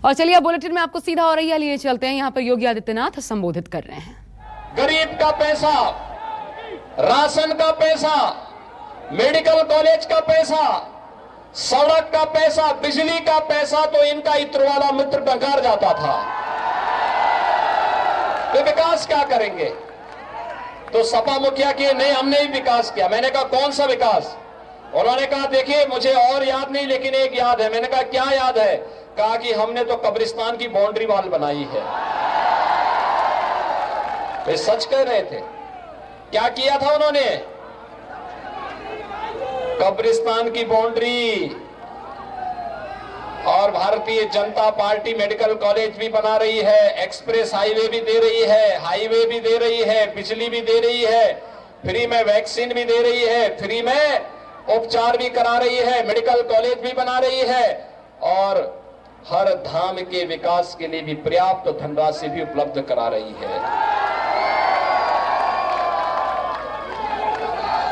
और चलिए अब बुलेटिन में आपको सीधा हो रही है, लिए चलते हैं। यहाँ पर योगी आदित्यनाथ संबोधित कर रहे हैं। गरीब का पैसा, राशन का पैसा, मेडिकल कॉलेज का पैसा, सड़क का पैसा, बिजली का पैसा तो इनका इत्र वाला मित्र डकार जाता था। तो विकास क्या करेंगे? तो सपा मुखिया की नहीं, हमने ही विकास किया। मैंने कहा कौन सा विकास? उन्होंने कहा देखिए मुझे और याद नहीं लेकिन एक याद है। मैंने कहा क्या याद है? कहा कि हमने तो कब्रिस्तान की बाउंड्री वॉल बनाई है। वे सच कह रहे थे। क्या किया था उन्होंने? कब्रिस्तान की बाउंड्री। और Bharatiya Janata party medical college भी बना रही है, एक्सप्रेस हाईवे भी दे रही है, हाईवे भी दे रही है, बिजली भी दे रही है, फ्री में वैक्सीन भी दे रही है, फ्री में उपचार भी करा रही है, मेडिकल कॉलेज भी बना रही है और हर धाम के विकास के लिए भी पर्याप्त धनराशि भी उपलब्ध करा रही है।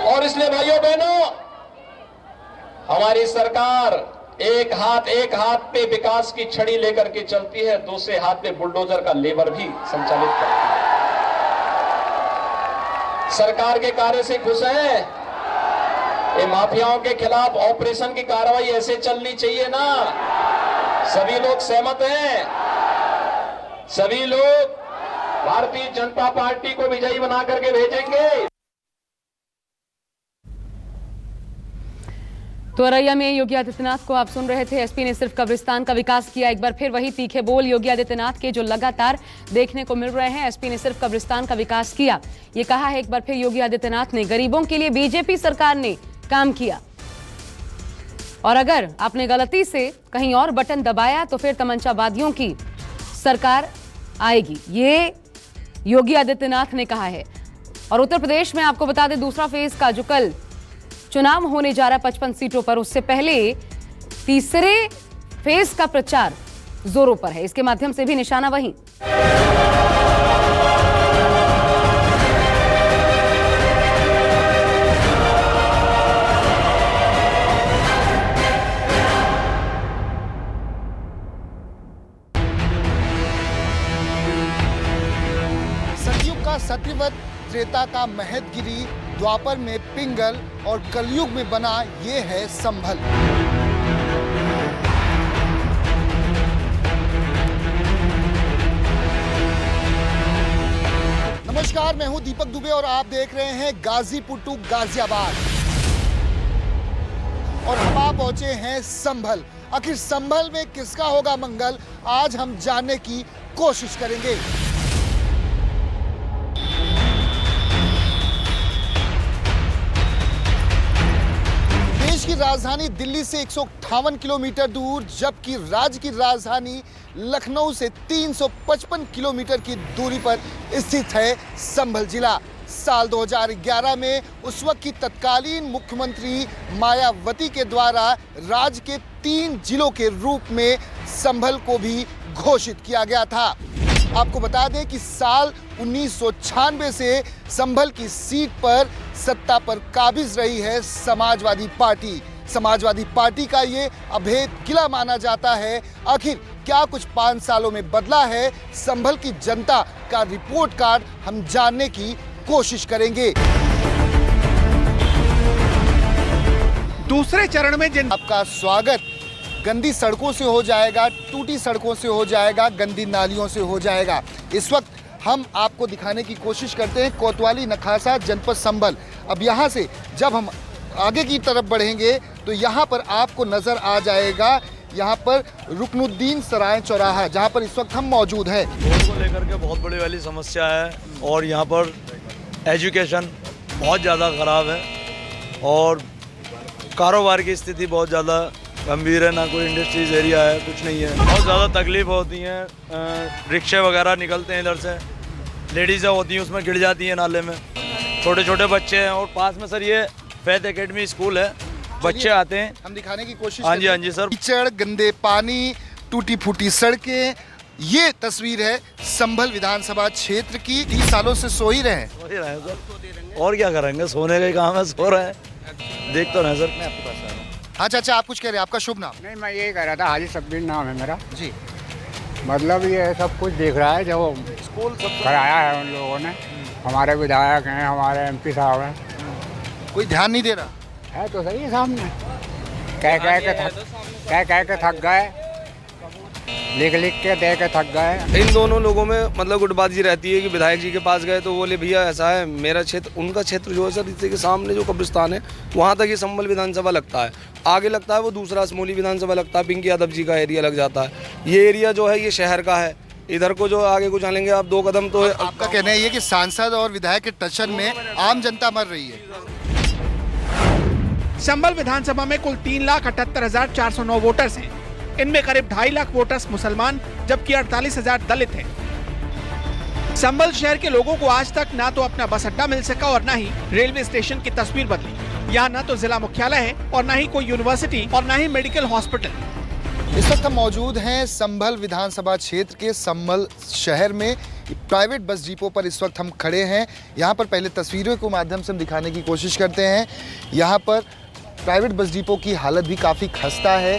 और इसलिए भाइयों बहनों, हमारी सरकार एक हाथ पे विकास की छड़ी लेकर के चलती है, दूसरे हाथ पे बुलडोजर का लेबर भी संचालित करती है। सरकार के कार्य से खुश हैं? ये माफियाओं के खिलाफ ऑपरेशन की कार्रवाई ऐसे चलनी चाहिए ना? सभी लोग सहमत हैं? सभी लोग भारतीय जनता पार्टी को विजयी बना करके भेजेंगे। तो औरैया में योगी आदित्यनाथ को आप सुन रहे थे। एसपी ने सिर्फ कब्रिस्तान का विकास किया। एक बार फिर वही तीखे बोल योगी आदित्यनाथ के जो लगातार देखने को मिल रहे हैं। एसपी ने सिर्फ कब्रिस्तान का विकास किया, ये कहा है एक बार फिर योगी आदित्यनाथ ने। गरीबों के लिए बीजेपी सरकार ने काम किया और अगर आपने गलती से कहीं और बटन दबाया तो फिर तमंचावादियों की सरकार आएगी, ये योगी आदित्यनाथ ने कहा है। और उत्तर प्रदेश में आपको बता दें दूसरा फेज का जो कल चुनाव होने जा रहा है 55 सीटों पर, उससे पहले तीसरे फेज का प्रचार जोरों पर है। इसके माध्यम से भी निशाना वहीं। सतयुग का सत्यवत, त्रेता का महतगिरी, द्वापर में पिंगल और कलयुग में बना ये है संभल। नमस्कार, मैं हूं दीपक दुबे और आप देख रहे हैं गाजीपुर टू गाजियाबाद। और हम आप पहुंचे हैं संभल। आखिर संभल में किसका होगा मंगल, आज हम जानने की कोशिश करेंगे। की राजधानी दिल्ली से 158 किलोमीटर दूर, जबकि राज्य की राजधानी लखनऊ से 355 किलोमीटर की दूरी पर स्थित है संभल जिला। साल 2011 में उस वक्त की तत्कालीन मुख्यमंत्री मायावती के द्वारा राज्य के 3 जिलों के रूप में संभल को भी घोषित किया गया था। आपको बता दें कि साल 1996 से संभल की सीट पर सत्ता पर काबिज रही है समाजवादी पार्टी। समाजवादी पार्टी का ये अभेद किला माना जाता है। आखिर क्या कुछ 5 सालों में बदला है, संभल की जनता का रिपोर्ट कार्ड हम जानने की कोशिश करेंगे। दूसरे चरण में आपका स्वागत। गंदी सड़कों से हो जाएगा, टूटी सड़कों से हो जाएगा, गंदी नालियों से हो जाएगा। इस वक्त हम आपको दिखाने की कोशिश करते हैं कोतवाली नखासा जनपद संभल। अब यहाँ से जब हम आगे की तरफ बढ़ेंगे तो यहाँ पर आपको नज़र आ जाएगा, यहाँ पर रुकनुद्दीन सराय चौराहा, जहाँ पर इस वक्त हम मौजूद हैं। रोड को लेकर के बहुत बड़ी वाली समस्या है और यहाँ पर एजुकेशन बहुत ज़्यादा ख़राब है और कारोबार की स्थिति बहुत ज़्यादा गंभीर है। ना कोई इंडस्ट्रीज एरिया है, कुछ नहीं है। बहुत ज़्यादा तकलीफ होती हैं। रिक्शे वगैरह निकलते हैं इधर से, लेडीज़ें होती हैं उसमें गिर जाती हैं नाले में, छोटे छोटे बच्चे हैं। और पास में सर ये फैद एकेडमी स्कूल है, बच्चे आते हैं, हम दिखाने की कोशिश। हाँ जी सर। कीचड़, गंदे पानी, टूटी फूटी सड़कें, ये तस्वीर है संभल विधानसभा क्षेत्र की। 30 सालों से सो ही रहे हैं सर, और क्या करेंगे, सोने का ही काम है, सो रहे हैं, देख तो रहे हैं सर। मैं आपके पास आ रहा हूँ। हाँ चाचा, आप कुछ कह रहे हैं, आपका शुभ नाम? नहीं, मैं यही कह रहा था, हाजी शब्बीर नाम है मेरा जी। मतलब ये सब कुछ देख रहा है जो स्कूल सब कराया है उन लोगों ने। हमारे विधायक हैं, हमारे एमपी साहब हैं, कोई ध्यान नहीं दे रहा। है तो सही है सामने। कह के थक गए, लिख के दे के थक गए। इन दोनों लोगों में मतलब गुटबाजी रहती है कि विधायक जी के पास गए तो बोले भैया ऐसा है, मेरा क्षेत्र, उनका क्षेत्र जो है सर इसके सामने जो कब्रिस्तान है वहाँ तक ये संभल विधानसभा लगता है, आगे लगता है वो दूसरा असमोली विधानसभा लगता है, पिंकी यादव जी का एरिया लग जाता है। ये एरिया जो है ये शहर का है, इधर को जो आगे को चलेंगे आप 2 कदम तो आपका कहना है कि सांसद और विधायक के टचन में आम जनता मर रही है। संभल विधानसभा में कुल 3,78,409 वोटर्स हैं। इनमें करीब 2.5 लाख वोटर्स मुसलमान जबकि 48,000 दलित हैं। संभल शहर के लोगों को आज तक ना तो अपना बस अड्डा मिल सका और ना ही रेलवे स्टेशन की तस्वीर बदली। यहाँ ना तो जिला मुख्यालय है और ना ही कोई यूनिवर्सिटी और ना ही मेडिकल हॉस्पिटल। इस वक्त हम मौजूद हैं संभल विधानसभा क्षेत्र के संभल शहर में प्राइवेट बस डिपो पर इस वक्त हम खड़े हैं। यहाँ पर पहले तस्वीरों के माध्यम से हम दिखाने की कोशिश करते हैं। यहाँ पर प्राइवेट बस डिपो की हालत भी काफ़ी खस्ता है।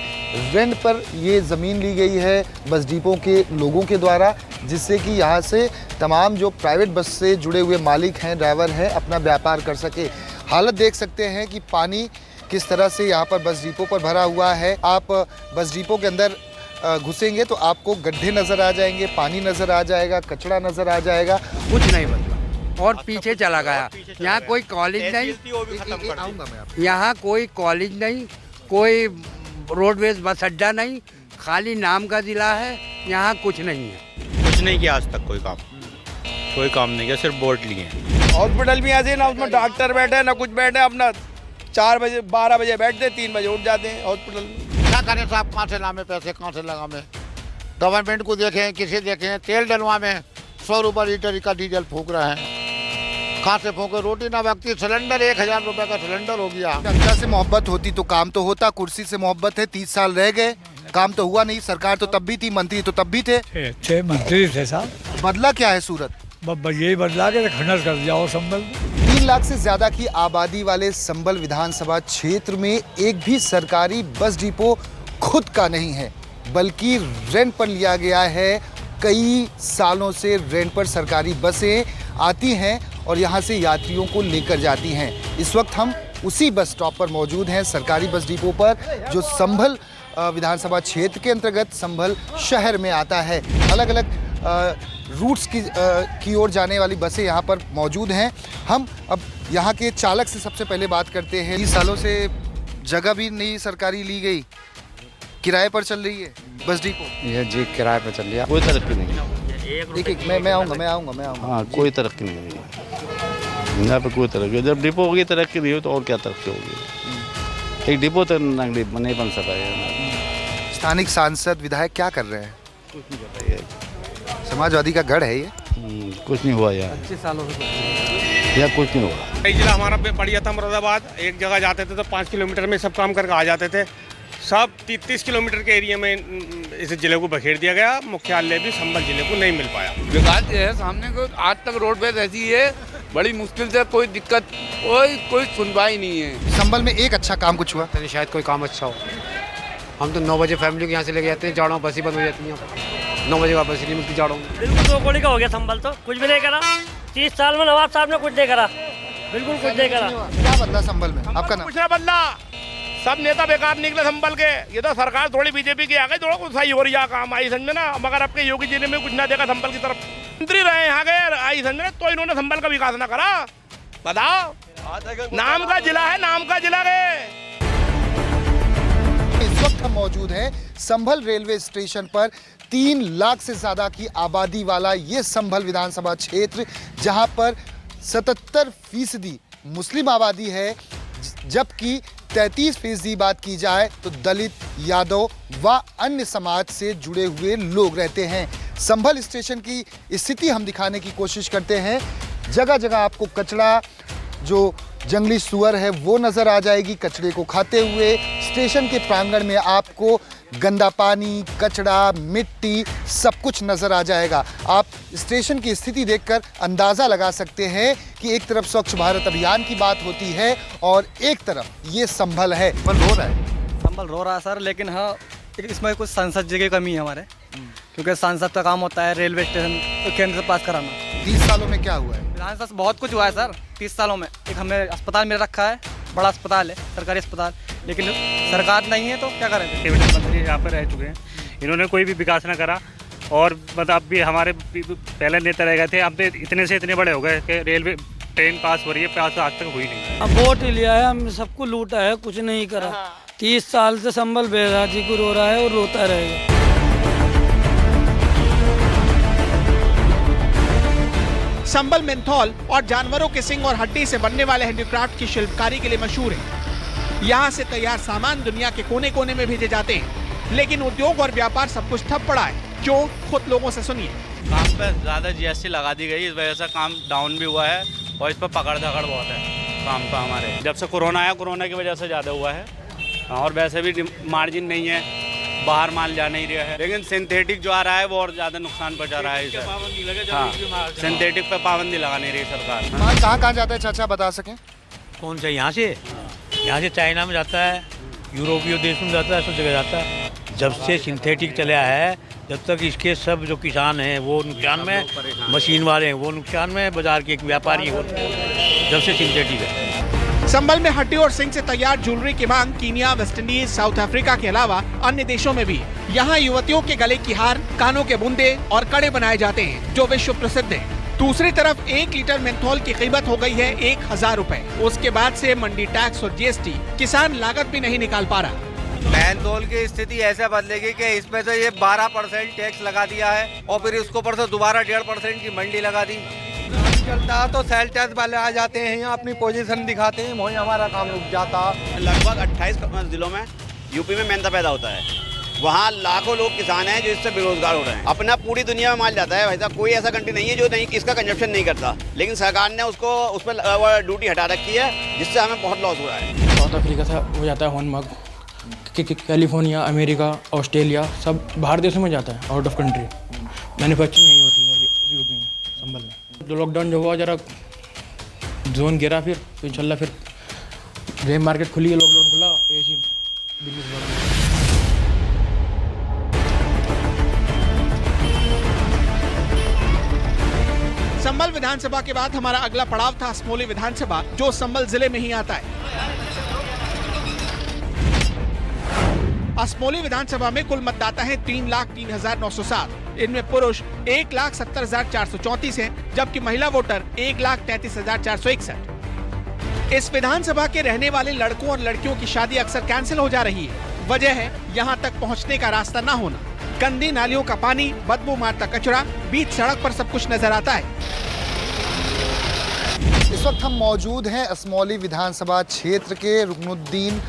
रेंट पर ये ज़मीन ली गई है बस डिपो के लोगों के द्वारा, जिससे कि यहाँ से तमाम जो प्राइवेट बस से जुड़े हुए मालिक हैं, ड्राइवर हैं, अपना व्यापार कर सके। हालत देख सकते हैं कि पानी किस तरह से यहाँ पर बस डिपो पर भरा हुआ है। आप बस डिपो के अंदर घुसेंगे तो आपको गड्ढे नज़र आ जाएंगे, पानी नज़र आ जाएगा, कचरा नज़र आ जाएगा। कुछ नहीं बदला और पीछे चला गया। यहाँ कोई कॉलेज नहीं, यहाँ कोई कॉलेज नहीं, कोई रोडवेज बस अड्डा नहीं, खाली नाम का जिला है। यहाँ कुछ नहीं है। कुछ नहीं किया आज तक, कोई काम नहीं किया, सिर्फ वोट लिए हैं। हॉस्पिटल भी ऐसे ना, उसमें डॉक्टर बैठे ना कुछ बैठे, अपना 4 बजे 12 बजे बैठते 3 बजे उठ जाते हैं हॉस्पिटल में। क्या करें साहब, कहाँ से लामे पैसे, कहाँ से लगा में। गवर्नमेंट को देखें, किसे देखें, तेल डलवा में 100 रुपये लीटर का डीजल फूक रहे हैं। कहाँ से फूके, रोटी ना व्यक्ति, सिलेंडर 1,000 रुपये का सिलेंडर हो गया। जनता से मोहब्बत होती तो काम तो होता। कुर्सी से मोहब्बत है, 30 साल रह गए, काम तो हुआ नहीं। सरकार तो तब भी थी, मंत्री तो तब भी थे। 6 मंत्री थे साहब। बदला क्या है सूरत? यही बदला के खंडर कर दिया और संभल। 3 लाख से ज्यादा की आबादी वाले संभल विधानसभा क्षेत्र में एक भी सरकारी बस डिपो खुद का नहीं है, बल्कि रेंट पर लिया गया है। कई सालों से रेंट पर सरकारी बसें आती हैं और यहाँ से यात्रियों को लेकर जाती हैं। इस वक्त हम उसी बस स्टॉप पर मौजूद हैं, सरकारी बस डिपो पर, जो संभल विधानसभा क्षेत्र के अंतर्गत संभल शहर में आता है। अलग अलग रूट्स की ओर जाने वाली बसें यहाँ पर मौजूद हैं। हम अब यहाँ के चालक से सबसे पहले बात करते हैं। 20 सालों से जगह भी नहीं सरकारी ली गई, किराए पर चल रही है बस डिपो। ये जी किराए पर चल रहा। कोई तरक्की नहीं है। एक मैं आऊँगा। हाँ, कोई तरक्की नहीं है यहाँ पे, कोई तरक्की। जब डिपो होगी तरक्की नहीं हो तो और क्या तरक्की होगी। एक डिपो तो नहीं बन सका है। स्थानिक सांसद विधायक क्या कर रहे हैं? कुछ नहीं कर रही है। समाजवादी का गढ़ है ये। कुछ नहीं हुआ यार, 25 सालों से या कुछ नहीं हुआ। कई जिला हमारा बढ़िया था मुरादाबाद, एक जगह जाते थे तो 5 किलोमीटर में सब काम करके आ जाते थे। सब 30 किलोमीटर के एरिया में इस जिले को बखेर दिया गया। मुख्यालय भी संभल जिले को नहीं मिल पाया। विकास है सामने को, आज तक रोडवेज ऐसी है, बड़ी मुश्किल से कोई दिक्कत, कोई सुनवाई नहीं है। संभल में एक अच्छा काम कुछ हुआ? शायद कोई काम अच्छा हो। हम तो 9 बजे फैमिली को यहाँ से लेके जाते हैं, जाड़ों बस ही बंद हो जाती है। 9 बजे का बस ही नहीं मिलती जाड़ों। बिल्कुल 2 कौड़ी का हो गया संभल, तो कुछ भी नहीं करा। 30 साल में नवाब साहब ने कुछ नहीं करा, बिल्कुल कुछ नहीं करा। क्या बदला संभल में? आपका नाम? कुछ ना बदला, सब नेता बेकार निकले संभल के। ये तो सरकार थोड़ी बीजेपी की आ गई, थोड़ा कुछ सही हो रही है, काम आई समझ में ना। मगर आपके योगी जी ने में कुछ ना देखा संभल की तरफ। मंत्री रहे यहाँ गए, आई समझ में, तो इन्होंने संभल का विकास ना करा। बताओ, नाम का जिला है, नाम का जिला गए। इस वक्त हम मौजूद हैं संभल रेलवे स्टेशन पर। 3 लाख से ज्यादा की आबादी वाला ये संभल विधानसभा क्षेत्र, जहां पर 77% मुस्लिम आबादी है, जबकि 33% बात की जाए तो दलित, यादव व अन्य समाज से जुड़े हुए लोग रहते हैं। संभल स्टेशन की स्थिति हम दिखाने की कोशिश करते हैं। जगह जगह आपको कचरा, जो जंगली सुअर है वो नज़र आ जाएगी कचरे को खाते हुए। स्टेशन के प्रांगण में आपको गंदा पानी, कचरा, मिट्टी सब कुछ नज़र आ जाएगा। आप स्टेशन की स्थिति देखकर अंदाज़ा लगा सकते हैं कि एक तरफ स्वच्छ भारत अभियान की बात होती है और एक तरफ ये संभल है। संभल रो रहा है सर, लेकिन हाँ इसमें कुछ सांसद जी की कमी है हमारे, क्योंकि सांसद का काम होता है रेलवे स्टेशन केंद्र से पास कराना। 30 सालों में क्या हुआ है? विधानसभा से बहुत कुछ हुआ है सर 30 सालों में। एक हमने अस्पताल में रखा है, बड़ा अस्पताल है, सरकारी अस्पताल, लेकिन सरकार नहीं है तो क्या करें। कैबिनेट मंत्री यहाँ पर रह चुके हैं, इन्होंने कोई भी विकास ना करा। और मतलब अब भी हमारे पहले नेता रह गए थे, अब इतने से इतने बड़े हो गए कि रेलवे ट्रेन पास हो रही है, पास आज तक हुई नहीं। अब वोट लिया है, हम सबको लूटा है, कुछ नहीं करा। 30 साल से संबल बेराजी को रो रहा है और रोता रहेगा। संबल मेंथोल और जानवरों के सिंग और हड्डी से बनने वाले हैंडीक्राफ्ट की शिल्पकारी के लिए मशहूर है। यहाँ से तैयार सामान दुनिया के कोने कोने में भेजे जाते हैं, लेकिन उद्योग और व्यापार सब कुछ ठप पड़ा है। क्यों, खुद लोगों से सुनिए। काम पे ज्यादा जीएसटी लगा दी गई, इस वजह से काम डाउन भी हुआ है और इस पर पकड़ धकड़ बहुत है काम पे हमारे। जब से कोरोना आया, कोरोना की वजह से ज़्यादा हुआ है और वैसे भी मार्जिन नहीं है, बाहर माल जा नहीं रहा है। लेकिन सिंथेटिक जो आ रहा है वो और ज़्यादा नुकसान पहुँचा रहा है इसे। हाँ, सिंथेटिक पे पाबंदी लगा नहीं रही सरकार। माल कहाँ जाता है चाचा, बता सकें? कौन सा? यहाँ से चाइना में जाता है, यूरोपीय देश में जाता है, सब जगह जाता है। जब से सिंथेटिक चला है, जब तक इसके सब जो किसान हैं वो नुकसान में, मशीन वाले हैं वो नुकसान में, बाजार के एक व्यापारी हो, जब से सिंथेटिक है। संबल में हड्डी और सिंग से तैयार ज्वेलरी की मांग Kenya, West Indies, south Africa के अलावा अन्य देशों में भी है। यहाँ युवतियों के गले की हार, कानों के बूंदे और कड़े बनाए जाते हैं जो विश्व प्रसिद्ध है। दूसरी तरफ 1 लीटर मेंथोल की कीमत हो गई है 1000 रुपए। उसके बाद से मंडी टैक्स और जीएसटी, किसान लागत भी नहीं निकाल पा रहा। मेंथोल की स्थिति ऐसे बदलेगी कि इसमें से ये 12% टैक्स लगा दिया है और फिर इसके ऊपर से दोबारा 1.5% की मंडी लगा दी। चलता है तो सेल टैक्स वाले आ जाते हैं, यहाँ अपनी पोजीशन दिखाते हैं, वहीं हमारा काम रुक जाता। लगभग 28 जिलों में यूपी में मेंथा पैदा होता है। वहाँ लाखों लोग किसान हैं जो इससे बेरोजगार हो रहे हैं। अपना पूरी दुनिया में माल जाता है भाई साहब, कोई ऐसा कंट्री नहीं है जो नहीं इसका कंजप्शन नहीं करता, लेकिन सरकार ने उसको उस पर ड्यूटी हटा रखी है, जिससे हमें बहुत लॉस हो रहा है। साउथ अफ्रीका से हो जाता है हॉर्नबिल, कैलिफोर्निया, अमेरिका, ऑस्ट्रेलिया, सब बाहर देशों में जाता है, आउट ऑफ कंट्री। मैन्युफैक्चरिंग नहीं होती है यूपी में, संबल में। जो लॉकडाउन जो हुआ, जरा जोन गिरा, फिर इंशाल्लाह फिर गेम मार्केट खुली है, लॉकडाउन खुला, ऐसी बिजनेस बढ़ा। संबल विधानसभा के बाद हमारा अगला पड़ाव था असमोली विधानसभा, जो संबल जिले में ही आता है। असमोली विधानसभा में कुल मतदाता हैं 3,03,907। इनमें पुरुष 1,70,434 हैं, जबकि महिला वोटर 1,33,461। इस विधानसभा के रहने वाले लड़कों और लड़कियों की शादी अक्सर कैंसिल हो जा रही है। वजह है यहाँ तक पहुँचने का रास्ता न होना। गंदी नालियों का पानी, बदबू मारता कचरा, बीच सड़क पर सब कुछ नजर आता है। इस वक्त हम मौजूद हैं असमौली विधानसभा क्षेत्र के रुकनुद्दीन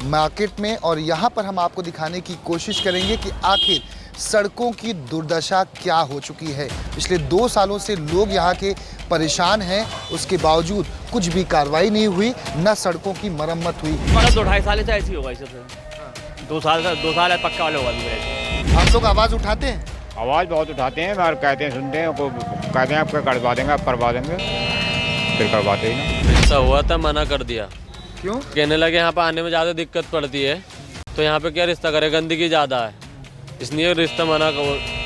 मार्केट में और यहाँ पर हम आपको दिखाने की कोशिश करेंगे कि आखिर सड़कों की दुर्दशा क्या हो चुकी है। पिछले 2 सालों से लोग यहाँ के परेशान हैं, उसके बावजूद कुछ भी कार्रवाई नहीं हुई, न सड़कों की मरम्मत हुई। 2-2.5 साल से ऐसी होगा, इसे 2 साल है पक्का वाले होगा। आप लोग आवाज़ उठाते हैं? आवाज़ बहुत उठाते हैं और कहते हैं, सुनते हैं, कहते हैं आपको करवा देंगे, आप करवा देंगे, फिर करवाते ही ना। ऐसा हुआ था, मना कर दिया। क्यों? कहने लगे यहाँ पे आने में ज़्यादा दिक्कत पड़ती है, तो यहाँ पे क्या रिश्ता करे, गंदगी ज़्यादा है, इसलिए रिश्ता मना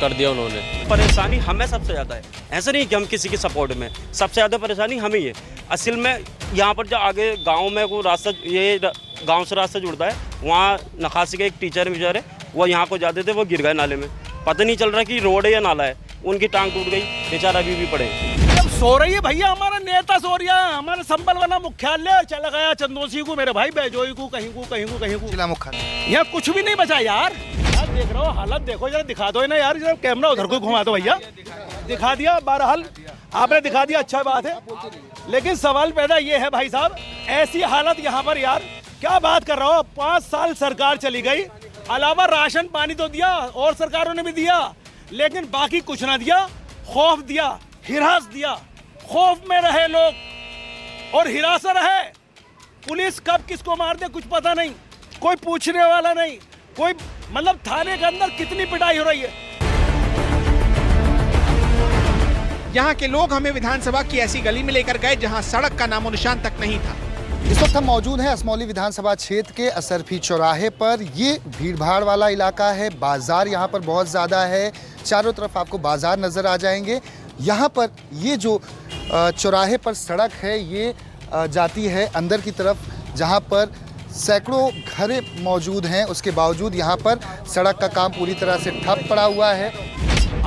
कर दिया उन्होंने। परेशानी हमें सबसे ज़्यादा है, ऐसा नहीं कि हम किसी के सपोर्ट में, सबसे ज़्यादा परेशानी हमें ही है। असल में यहाँ पर जो आगे गांव में कोई रास्ता, ये गांव से रास्ता जुड़ता है, वहाँ नखासी के एक टीचर बेचारे वो यहाँ को जाते थे, वो गिर गए नाले में, पता नहीं चल रहा कि रोड है या नाला है, उनकी टांग टूट गई, बेचारा अभी भी पड़े। सो रही है भैया, हमारा नेता सो रहा है, हमारे संबल वाला मुख्यालय चला गया चंदोसी को, मेरे भाई बैजोई को, कहीं को जिला मुख्यालय, यहाँ कुछ भी नहीं बचा यार। देख रहा हो हालत, देखो जरा, दिखा दो ना यार, जरा कैमरा उधर को घुमा दो भैया। दिखा दिया, बहरहाल आपने दिखा दिया, अच्छा बात है, लेकिन सवाल पैदा ये है भाई साहब, ऐसी हालत यहाँ पर यार, क्या बात कर रहा हो। 5 साल सरकार चली गई, अलावा राशन पानी तो दिया और सरकारों ने भी दिया, लेकिन बाकी कुछ ना दिया। खौफ दिया, हिरास दिया, खौफ में रहे लोग और हिरास रहे। पुलिस कब किसको मार दे कुछ पता नहीं, कोई पूछने वाला नहीं, कोई मतलब थाने के अंदर कितनी पिटाई हो रही है। यहाँ के लोग हमें विधानसभा की ऐसी गली में लेकर गए जहाँ सड़क का नामो निशान तक नहीं था। इस वक्त हम मौजूद हैं असमौली विधानसभा क्षेत्र के असरफी चौराहे पर। ये भीड़भाड़ वाला इलाका है, बाजार यहाँ पर बहुत ज़्यादा है, चारों तरफ आपको बाजार नज़र आ जाएंगे। यहाँ पर ये जो चौराहे पर सड़क है ये जाती है अंदर की तरफ, जहाँ पर सैकड़ों घरें मौजूद हैं। उसके बावजूद यहाँ पर सड़क का काम पूरी तरह से ठप पड़ा हुआ है।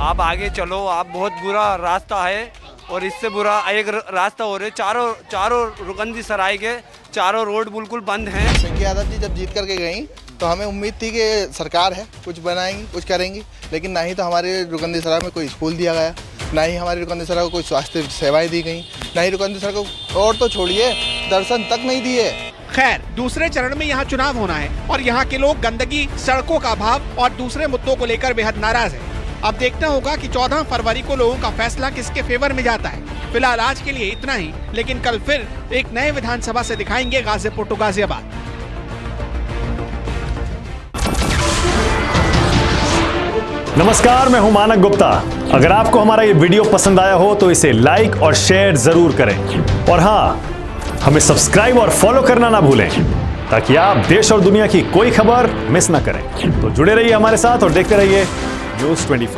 आप आगे चलो, आप बहुत बुरा रास्ता है और इससे बुरा एक रास्ता हो रहे। चारों रुकंदी सराय के चारों रोड बिल्कुल बंद हैं। पिंकी यादव जी जब जीत करके गई तो हमें उम्मीद थी कि सरकार है, कुछ बनाएंगी, कुछ करेंगी, लेकिन ना ही तो हमारे रुकंदी सराय में कोई स्कूल दिया गया, ना ही हमारी रुकंदी सराय को कोई स्वास्थ्य सेवाएं दी गई, ना ही रुकंदी सराय को और तो छोड़िए दर्शन तक नहीं दिए। खैर, दूसरे चरण में यहाँ चुनाव होना है और यहाँ के लोग गंदगी, सड़कों का अभाव और दूसरे मुद्दों को लेकर बेहद नाराज है। अब देखना होगा कि 14 फरवरी को लोगों का फैसला किसके फेवर में जाता है। फिलहाल आज के लिए इतना ही, लेकिन कल फिर एक नए विधानसभा से दिखाएंगे गाजीपुर टू गाजियाबाद। नमस्कार, मैं हूं मानक गुप्ता। अगर आपको हमारा ये वीडियो पसंद आया हो तो इसे लाइक और शेयर जरूर करें और हाँ, हमें सब्सक्राइब और फॉलो करना ना भूलें ताकि आप देश और दुनिया की कोई खबर मिस ना करें। तो जुड़े रहिए हमारे साथ और देखते रहिए न्यूज़ 24।